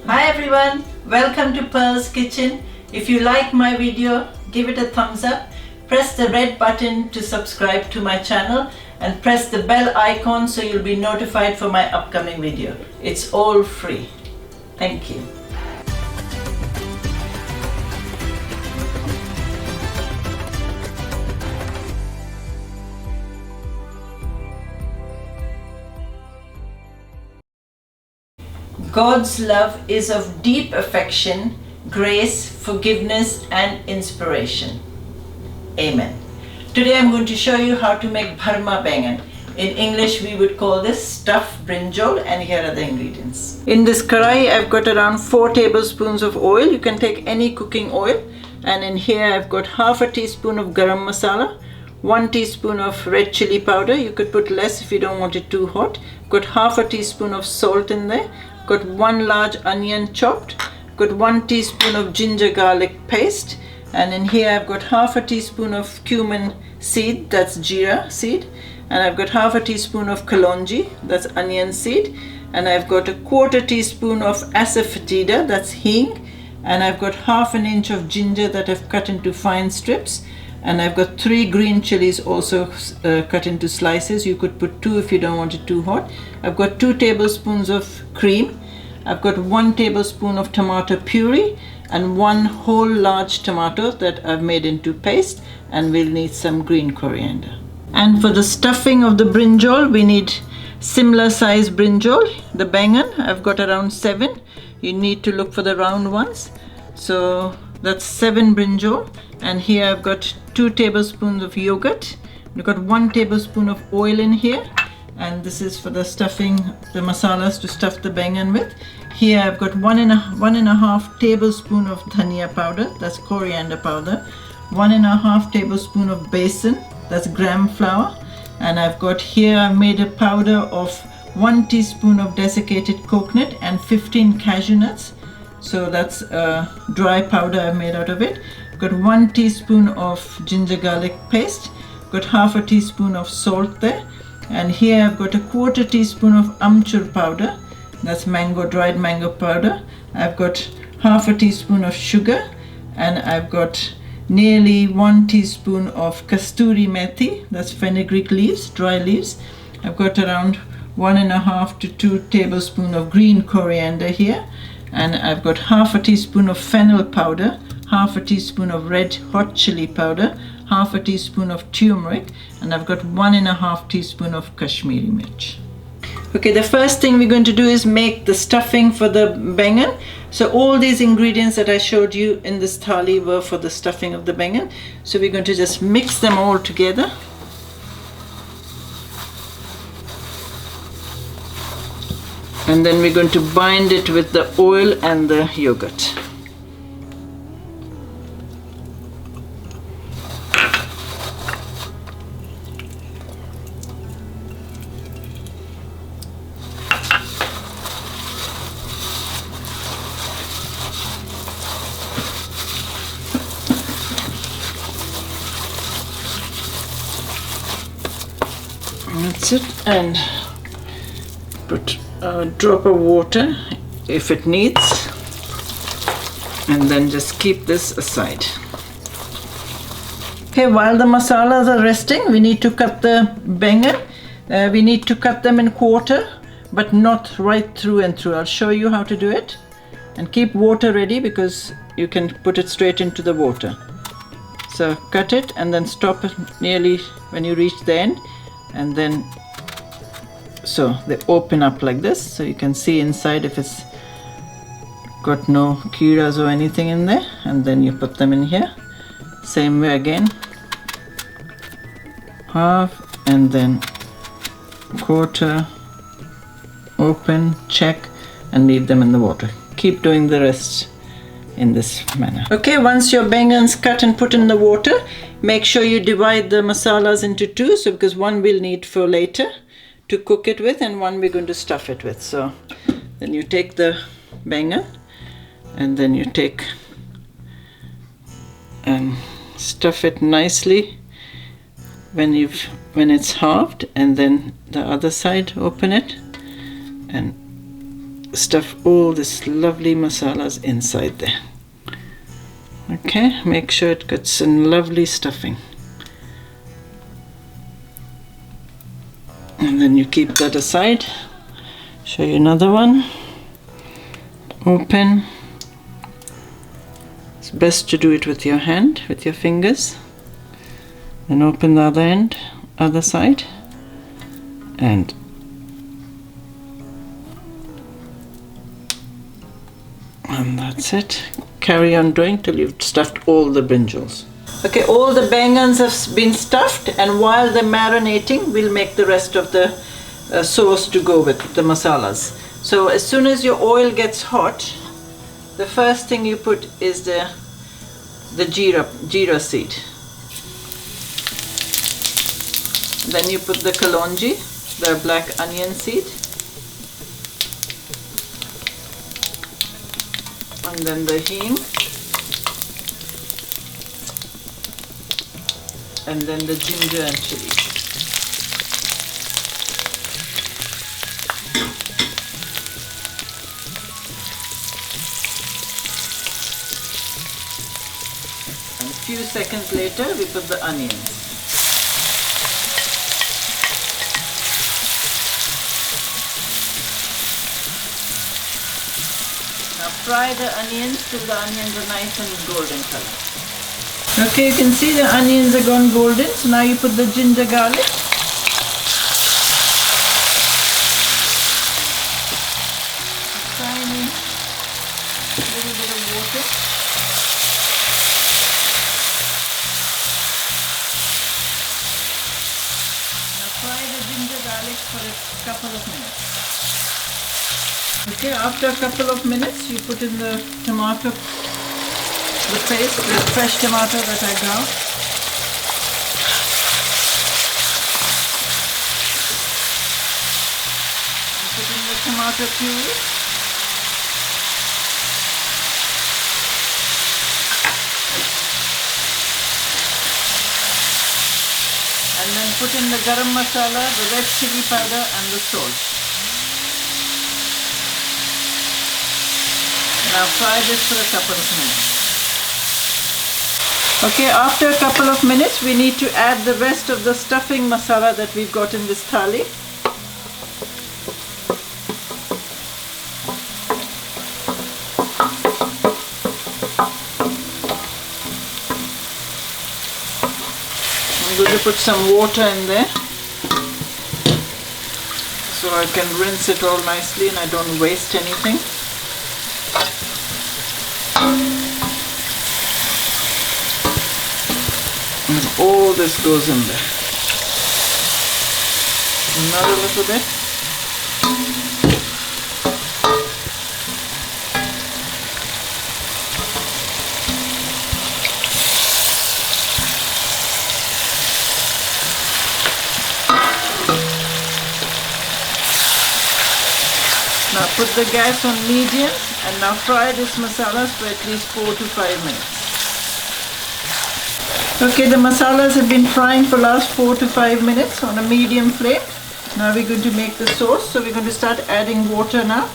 Hi everyone, welcome to Pearl's Kitchen. If you like my video, give it a thumbs up, press the red button to subscribe to my channel and press the bell icon so you'll be notified for my upcoming video. It's all free. Thank you. God's love is of deep affection, grace, forgiveness and inspiration. Amen. Today I'm going to show you how to make Bharwa Baingan. In English we would call this stuffed brinjal, and here are the ingredients. In this karai I've got around 4 tablespoons of oil. You can take any cooking oil. And in here I've got half a teaspoon of garam masala, 1 teaspoon of red chili powder. You could put less if you don't want it too hot. Got half a teaspoon of salt in there. Got 1 large onion chopped, got 1 teaspoon of ginger garlic paste, and in here I've got half a teaspoon of cumin seed, that's jeera seed, and I've got half a teaspoon of kalonji, that's onion seed, and I've got a 1/4 teaspoon of asafoetida, that's hing, and I've got half an inch of ginger that I've cut into fine strips, and I've got 3 green chilies also cut into slices. You could put 2 if you don't want it too hot. I've got 2 tablespoons of cream. I've got 1 tablespoon of tomato puree and 1 whole large tomato that I've made into paste, and we'll need some green coriander. And for the stuffing of the brinjal, we need similar size brinjal. The baingan, I've got around 7. You need to look for the round ones. So that's 7 brinjal, and here I've got 2 tablespoons of yogurt. I've got 1 tablespoon of oil in here, and this is for the stuffing, the masalas to stuff the baingan with. Here I've got 1.5 tablespoon of dhania powder, that's coriander powder, 1.5 tablespoon of besan, that's gram flour, and I've got here I've made a powder of 1 teaspoon of desiccated coconut and 15 cashew nuts. So that's a dry powder I've made out of it. Got 1 teaspoon of ginger garlic paste, got half a teaspoon of salt there, and here I've got a 1/4 teaspoon of amchur powder, that's dried mango powder. I've got half a teaspoon of sugar, and I've got nearly 1 teaspoon of kasturi methi, that's fenugreek leaves, dry leaves. I've got around 1.5 to 2 tablespoons of green coriander here, and I've got half a teaspoon of fennel powder, half a teaspoon of red hot chili powder, half a teaspoon of turmeric, and I've got 1.5 teaspoon of Kashmiri mirch. Okay, the first thing we're going to do is make the stuffing for the baingan. So all these ingredients that I showed you in this thali were for the stuffing of the baingan. So we're going to just mix them all together. And then we're going to bind it with the oil and the yogurt. That's it, and put a drop of water if it needs, and then just keep this aside. Okay, while the masalas are resting, we need to cut the baingan. We need to cut them in 1/4, but not right through and through. I'll show you how to do it. And keep water ready because you can put it straight into the water. So cut it and then stop it nearly when you reach the end, and then so they open up like this, so you can see inside if it's got no kiras or anything in there, and then you put them in here. Same way again, half and then 1/4, open, check, and leave them in the water. Keep doing the rest in this manner. Okay, once your baingan's cut and put in the water, make sure you divide the masalas into 2, so because one we'll need for later to cook it with, and one we're going to stuff it with. So then you take the baingan, and then you take and stuff it nicely when it's halved, and then the other side open it and stuff all this lovely masalas inside there. Okay, make sure it gets some lovely stuffing. And then you keep that aside. Show you another one. Open. It's best to do it with your hand, with your fingers. Then open the other end, other side. And that's it. Carry on doing till you've stuffed all the brinjals. Okay, all the baingans have been stuffed, and while they're marinating, we'll make the rest of the sauce to go with the masalas. So as soon as your oil gets hot, the first thing you put is the jeera seed. Then you put the kalonji, the black onion seed. And then the hing. And then the ginger and chili. And a few seconds later, we put the onions. Now fry the onions till the onions are nice and golden color. Okay, you can see the onions are gone golden, so now you put the ginger garlic. Tiny little bit of water. Now fry the ginger garlic for a couple of minutes. Okay, after a couple of minutes, you put in the tomato, the paste, the fresh tomato that I got. And put in the tomato puree. And then put in the garam masala, the red chili powder and the salt. Now fry this for a couple of minutes. Okay, after a couple of minutes, we need to add the rest of the stuffing masala that we've got in this thali. I'm going to put some water in there so I can rinse it all nicely and I don't waste anything. And all this goes in there. Another little bit. Now put the gas on medium and now fry this masalas for at least 4 to 5 minutes. Okay, the masalas have been frying for last 4 to 5 minutes on a medium flame. Now we're going to make the sauce, so we're going to start adding water now.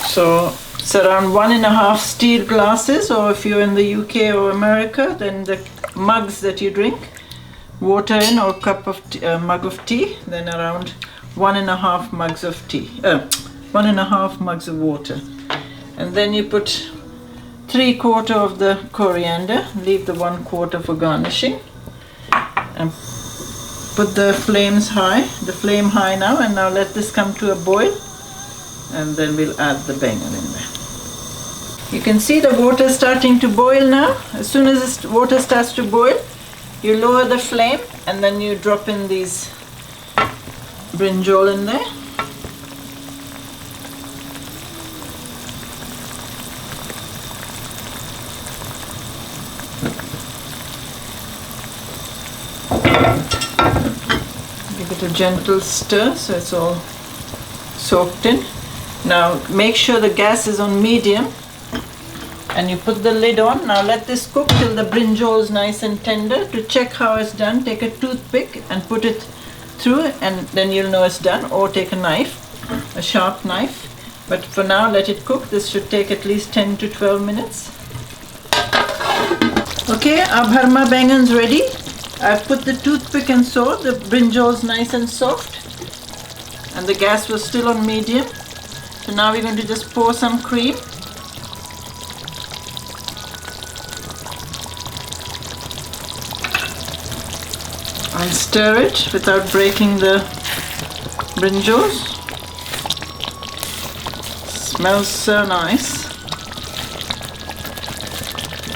So it's around 1.5 steel glasses, or if you're in the UK or America, then the mugs that you drink water in, or cup of mug of tea, then around 1.5 mugs of tea, 1.5 mugs of water. And then you put 3/4 of the coriander, leave the 1/4 for garnishing, and put the flame high now, and now let this come to a boil, and then we'll add the baingan in there. You can see the water starting to boil now. As soon as this water starts to boil, you lower the flame and then you drop in these brinjal in there. Give it a gentle stir so it's all soaked in. Now make sure the gas is on medium and you put the lid on. Now let this cook till the brinjal is nice and tender. To check how it's done, take a toothpick and put it through, and then you'll know it's done, or take a knife, a sharp knife. But for now, let it cook. This should take at least 10 to 12 minutes. Okay, our bharma bangan's ready. I've put the toothpick and saw the brinjal's nice and soft, and the gas was still on medium. So now we're going to just pour some cream. And stir it without breaking the brinjals. Smells so nice.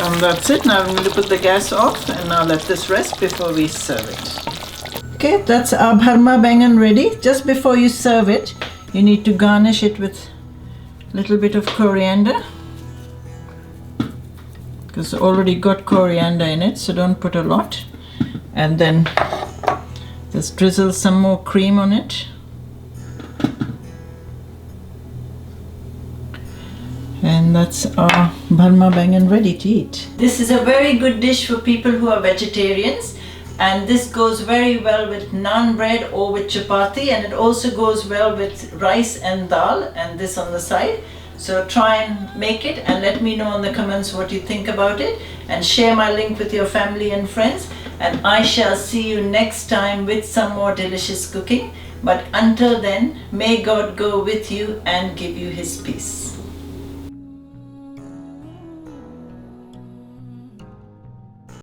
And that's it. Now I'm going to put the gas off and now let this rest before we serve it. Okay, that's our bharma bangan ready. Just before you serve it, you need to garnish it with a little bit of coriander, because it's already got coriander in it, so don't put a lot. And then just drizzle some more cream on it. And that's our bharma bangan ready to eat. This is a very good dish for people who are vegetarians, and this goes very well with naan bread or with chapati, and it also goes well with rice and dal, and this on the side. So try and make it and let me know in the comments what you think about it, and share my link with your family and friends. And I shall see you next time with some more delicious cooking. But until then, may God go with you and give you His peace.